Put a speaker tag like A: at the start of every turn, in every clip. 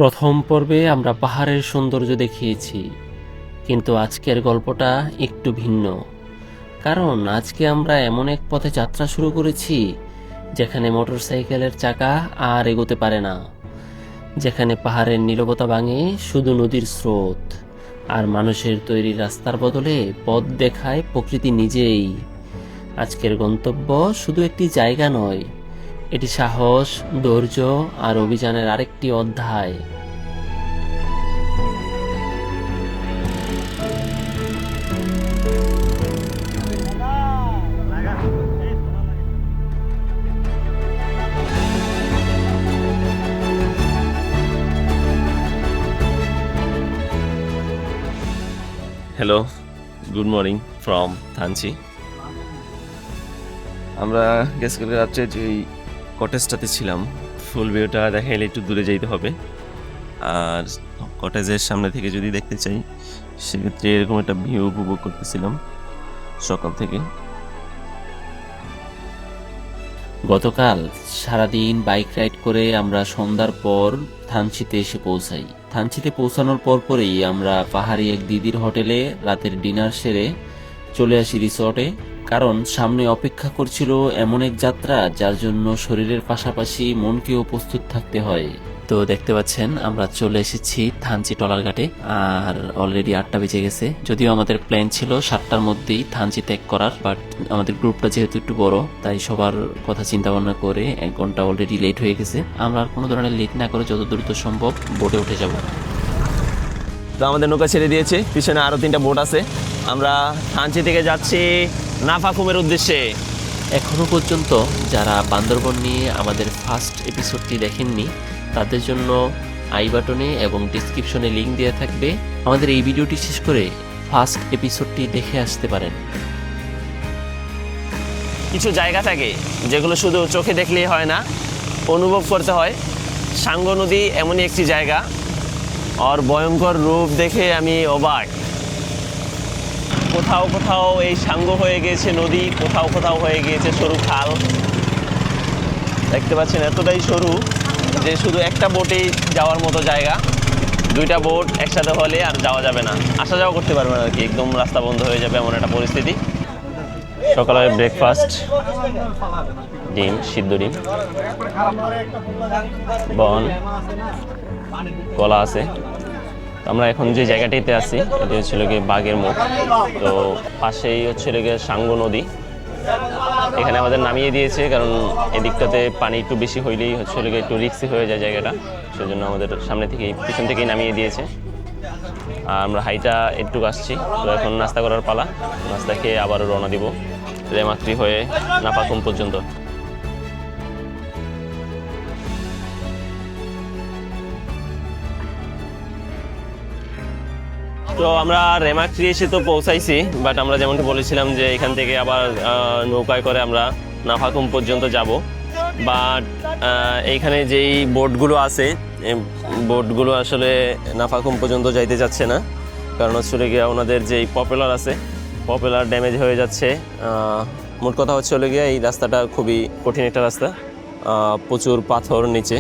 A: প্রথম পর্বে আমরা পাহাড়ের সৌন্দর্য দেখিয়েছি, কিন্তু আজকের গল্পটা একটু ভিন্ন। কারণ আজকে আমরা এমন এক পথে যাত্রা শুরু করেছি যেখানে মোটরসাইকেলের চাকা আর এগোতে পারে না, যেখানে পাহাড়ের নীরবতা ভাঙে শুধু নদীর স্রোত, আর মানুষের তৈরি রাস্তার বদলে পথ দেখায় প্রকৃতি নিজেই। আজকের গন্তব্য শুধু একটি জায়গা নয়, এটি সাহস, ধৈর্য আর অভিযানের আরেকটি অধ্যায়।
B: Hello, good morning from Thanchi. আমরা গতকাল রাত্রে যে কটেজটাতে ছিলাম, ফুল ভিউটা দেখাইলে একটু দূরে যাইতে হবে। আর কটেজের সামনে থেকে যদি দেখতে চাই, সেক্ষেত্রে এরকম একটা ভিউ উপভোগ করতেছিলাম সকাল থেকে।
A: গতকাল সারাদিন বাইক রাইড করে আমরা সন্ধ্যার পর থানচিতে এসে পৌঁছাই। থানচিতে পৌঁছানোর পরপরই আমরা পাহাড়ি এক দিদির হোটেলে রাতের ডিনার সেরে চলে আসি রিসর্টে। কারণ সামনে অপেক্ষা করছিল এমন এক যাত্রা যার জন্য শরীরের পাশাপাশি মনকেও প্রস্তুত থাকতে হয়। তো দেখতে পাচ্ছেন আমরা চলে এসেছি থানচি টলার ঘাটে, আর অলরেডি 8টা বেজে গেছে। যদিও আমাদের প্ল্যান ছিল 7টার মধ্যেই থানচি ত্যাগ করার, বাট আমাদের গ্রুপটা যেহেতু একটু বড়, তাই সবার কথা চিন্তা ভাবনা করে 1 ঘন্টা অলরেডি লেট হয়ে গেছে। আমরা আর কোনো ধরনের লেট না করে যত দ্রুত সম্ভব বোটে উঠে যাব।
B: তো আমাদের নৌকা ছেড়ে দিয়েছে, পিছনে আরও 3টা বোট আছে। আমরা থানচি থেকে যাচ্ছি নাফাকুমের উদ্দেশ্যে।
A: এখনো পর্যন্ত যারা বান্দরবন নিয়ে আমাদের ফার্স্ট এপিসোডটি দেখেননি, তাদের জন্য আই বাটনে এবং ডিসক্রিপশনে লিঙ্ক দেওয়া থাকবে। আমাদের এই ভিডিওটি শেষ করে ফার্স্ট এপিসোডটি দেখে আসতে পারেন।
B: কিছু জায়গা থাকে যেগুলো শুধু চোখে দেখলেই হয় না, অনুভব করতে হয়। সাঙ্গো নদী এমনই একটি জায়গা, আর ভয়ঙ্কর রূপ দেখে আমি অবাক। কোথাও কোথাও এই সাঙ্গো হয়ে গিয়েছে নদী, কোথাও কোথাও হয়ে গিয়েছে সরু খাল। দেখতে পাচ্ছেন এতটাই সরু যে শুধু একটা বোটেই যাওয়ার মতো জায়গা। 2টা বোট একসাথে হলে আর যাওয়া যাবে না, আসা যাওয়া করতে পারবে না আর কি, একদম রাস্তা বন্ধ হয়ে যাবে এমন একটা পরিস্থিতি। সকালের ব্রেকফাস্ট, ডিম, সিদ্ধ ডিম, বন, কলা আছে। আমরা এখন যে জায়গাটিতে আছি এটি হচ্ছিল গিয়ে বাঘের মুখ। তো পাশেই হচ্ছিল গিয়ে সাঙ্গো নদী। এখানে আমাদের নামিয়ে দিয়েছে, কারণ এদিকটাতে পানি একটু বেশি হইলেই হচ্ছিল গিয়ে একটু রিস্কি হয়ে যায় জায়গাটা, সেজন্য আমাদের সামনে থেকেই পিছন থেকেই নামিয়ে দিয়েছে। আর আমরা হাইটা একটু আসছি। তো এখন নাস্তা করার পালা, নাস্তা খেয়ে আবারও রওনা দিব রেমাক্রি হয়ে নাফাকুম পর্যন্ত। তো আমরা রেমাক্রি এসে তো পৌঁছাইছি, বাট আমরা যেমনটি বলেছিলাম যে এখান থেকে আবার নৌকায় করে আমরা নাফাকুম পর্যন্ত যাব। বাট এইখানে যেই বোটগুলো আছে, এই বোটগুলো আসলে নাফাকুম পর্যন্ত যাইতে যাচ্ছে না, কারণ হচ্ছে গিয়ে ওনাদের যেই পপুলার আছে, পপুলার ড্যামেজ হয়ে যাচ্ছে। মোট কথা হচ্ছে গিয়ে এই রাস্তাটা খুবই কঠিন একটা রাস্তা, প্রচুর পাথর নিচে,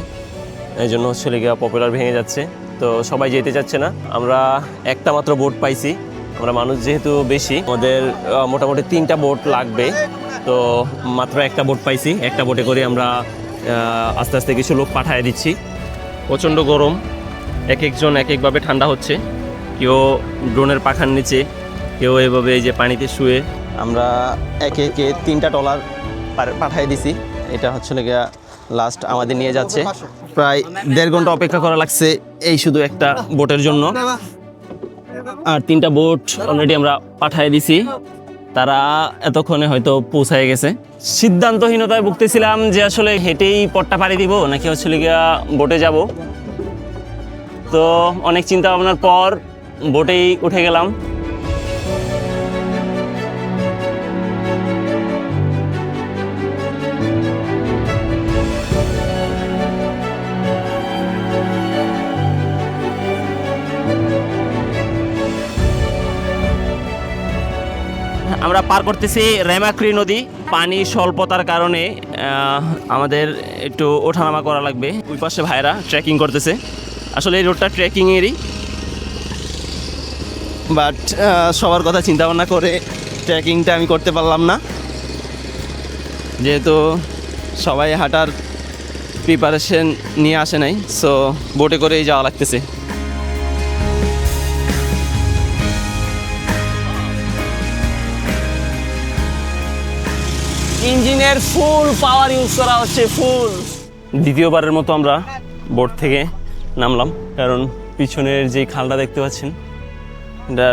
B: এই জন্য হচ্ছে গিয়ে পপুলার ভেঙে যাচ্ছে। তো সবাই যেতে চাচ্ছে না। আমরা একটা মাত্র বোট পাইছি, আমরা মানুষ যেহেতু বেশি, আমাদের মোটামুটি 3টা বোট লাগবে। তো মাত্র একটা বোট পাইছি, একটা বোটে করে আমরা আস্তে আস্তে কিছু লোক পাঠিয়ে দিচ্ছি। প্রচণ্ড গরম, এক একজন এক একভাবে ঠান্ডা হচ্ছে, কেউ ড্রোনের পাখার নিচে, কেউ এভাবে এই যে পানিতে শুয়ে। আমরা একে একে 3টা ট্রলার পাঠিয়ে দিছি। এটা হচ্ছে গিয়া লাস্ট আমাদের নিয়ে যাচ্ছে। প্রায় 1.5 ঘন্টা অপেক্ষা করা লাগছে এই শুধু একটা বোটের জন্য, আর 3টা বোট অলরেডি আমরা পাঠিয়ে দিছি। তারা এতক্ষণে হয়তো পৌঁছায় গেছে। সিদ্ধান্তহীনতায় ভুগতেছিলাম যে আসলে হেঁটেই পথটা পাড়ি দিব নাকি হচ্ছে গিয়া বোটে যাব। তো অনেক চিন্তা ভাবনার পর বোটেই উঠে গেলাম। আমরা পার করতেছি রেমাক্রি নদী। পানি স্বল্পতার কারণে আমাদের একটু ওঠানামা করা লাগবে। ওই পাশে ভাইরা ট্রেকিং করতেছে, আসলে এই রোডটা ট্রেকিংয়েরই, বাট সবার কথা চিন্তা ভাবনা করে ট্রেকিংটা আমি করতে পারলাম না, যেহেতু সবাই হাঁটার প্রিপারেশন নিয়ে আসে নাই, সো বোটে করেই যাওয়া লাগতেছে। ইঞ্জিনের ফুল পাওয়ার ইউজ করা হচ্ছে, ফুল। দ্বিতীয়বারের মতো আমরা বোট থেকে নামলাম, কারণ পিছনের যে খালটা দেখতে পাচ্ছেন এটা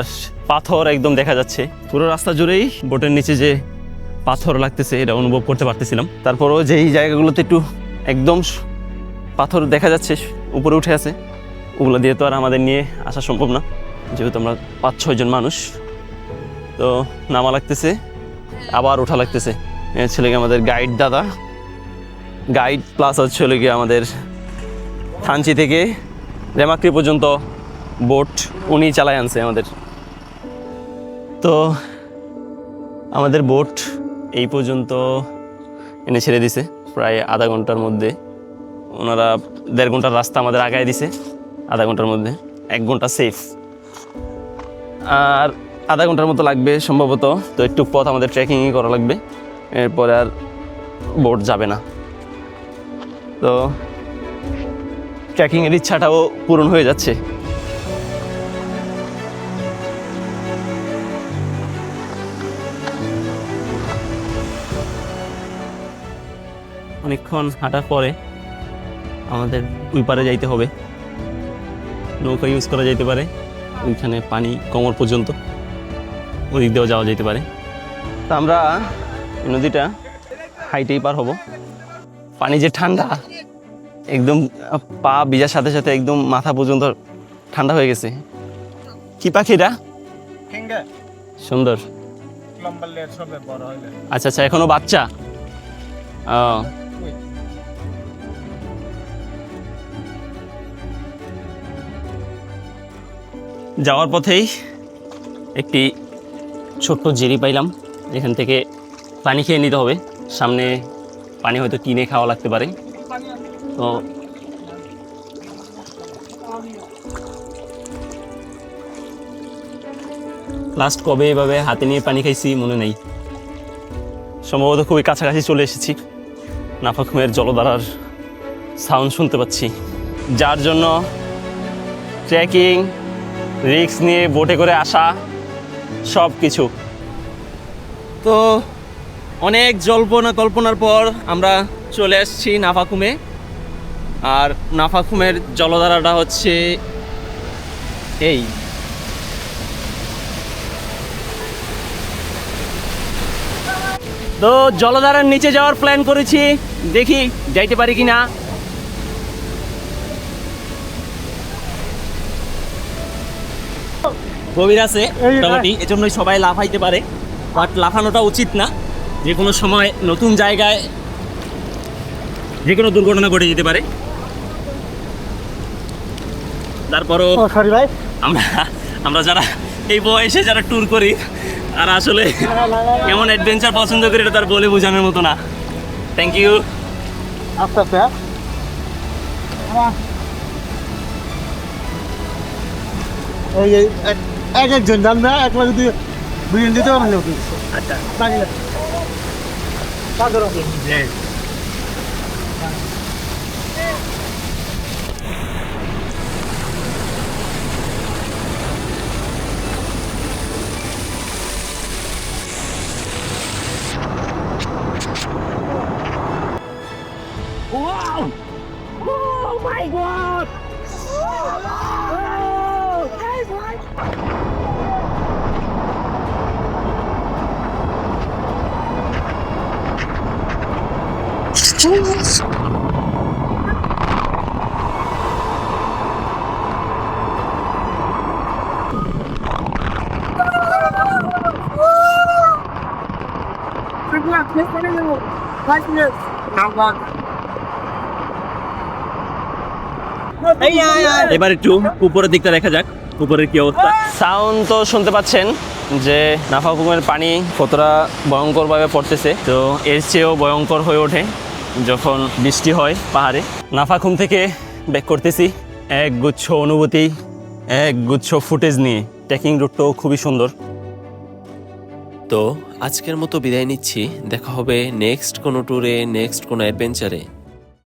B: পাথর একদম দেখা যাচ্ছে, পুরো রাস্তা জুড়েই বোটের নিচে যে পাথর লাগতেছে এটা অনুভব করতে পারতেছিলাম। তারপরও যেই জায়গাগুলোতে একটু একদম পাথর দেখা যাচ্ছে উপরে উঠে আছে, ওগুলো দিয়ে তো আর আমাদের নিয়ে আসা সম্ভব না, যেহেতু আমরা 5-6 জন মানুষ। তো নামা লাগতেছে, আবার ওঠা লাগতেছে। ছেলে গিয়ে আমাদের গাইড দাদা, গাইড প্লাস হচ্ছে গিয়ে আমাদের থানচি থেকে রেমাক্রি পর্যন্ত বোট উনি চালায় আনছে আমাদের। তো আমাদের বোট এই পর্যন্ত এনে ছেড়ে দিছে প্রায় আধা ঘন্টার মধ্যে। ওনারা 1.5 ঘন্টার রাস্তা আমাদের আগায় দিছে আধা ঘন্টার মধ্যে, 1 ঘন্টা সেফ, আর আধা ঘন্টার মতো লাগবে সম্ভবত। তো একটু পথ আমাদের ট্রেকিংই করা লাগবে, এরপরে আর বোট যাবে না। তো ট্রেকিংয়ের ইচ্ছাটাও পূরণ হয়ে যাচ্ছে। অনেকক্ষণ হাঁটার পরে আমাদের ওই পারে যাইতে হবে, নৌকা ইউজ করা যেতে পারে, ওইখানে পানি কোমর পর্যন্ত, ওই দিক দিয়েও যাওয়া যেতে পারে। তা আমরা নদীটা হাইটেই পার হব। পানি যে ঠান্ডা, একদম পা ভিজার সাথে সাথে একদম মাথা পর্যন্ত ঠান্ডা হয়ে গেছে। কি পাখি এটা? সুন্দর। আচ্ছা আচ্ছা, এখনো বাচ্চা। যাওয়ার পথেই একটি ছোট্ট জেরি পাইলাম, এখান থেকে পানি খেয়ে নিতে হবে। সামনে পানি হয়তো কিনে খাওয়া লাগতে পারে। তো লাস্ট কবে এভাবে হাতে নিয়ে পানি খাইছি মনে নেই, সম্ভবত খুবই কাছাকাছি চলে এসেছি। নাফাখুমের জলধারার সাউন্ড শুনতে পাচ্ছি, যার জন্য ট্রেকিং, রিস্ক নিয়ে বোটে করে আসা, সব কিছু। তো অনেক কল্পনার পর আমরা চলে আসছি নাফাখুমে। আর নাফাখুমের জলধারাটা হচ্ছে এই। তো জলধারার নিচে যাওয়ার প্ল্যান করেছি, দেখি যাইতে পারি কিনা। গভীর আছে মোটামুটি, এজন্যই সবাই লাফাইতে পারে, বাট লাফানোটা উচিত না। যে কোনো সময় নতুন জায়গায় যে কোনো দুর্ঘটনা ঘটে যেতে পারে। তারপরও আমরা যারা এই বয়সে যারা ট্যুর করি, আর আসলে কেমন অ্যাডভেঞ্চার পছন্দ করি এটা তার বলে বোঝানোর মতো না। Thank you.
C: আস্তে আস্তে এক একজন জান না, একলা যদি 2 জন দিতে পারলে
B: আচ্ছা, wow! Oh my god! এবার একটু উপরের দিকটা দেখা যাক, উপরের কি অবস্থা। সাউন্ড তো শুনতে পাচ্ছেন যে নাফাখুমের পানি কতটা ভয়ঙ্করভাবে পড়তেছে। তো এর চেয়েও ভয়ঙ্কর হয়ে ওঠে যখন বৃষ্টি হয় পাহাড়ে। নাফাখুম থেকে ব্যাক করতেছি এক গুচ্ছ অনুভূতি, এক গুচ্ছ ফুটেজ নিয়ে ট্রেকিং রুটটাও খুবই সুন্দর।
A: তো আজকের মতো বিদায় নিচ্ছি, দেখা হবে নেক্সট কোনো ট্যুরে, নেক্সট কোনো অ্যাডভেঞ্চারে।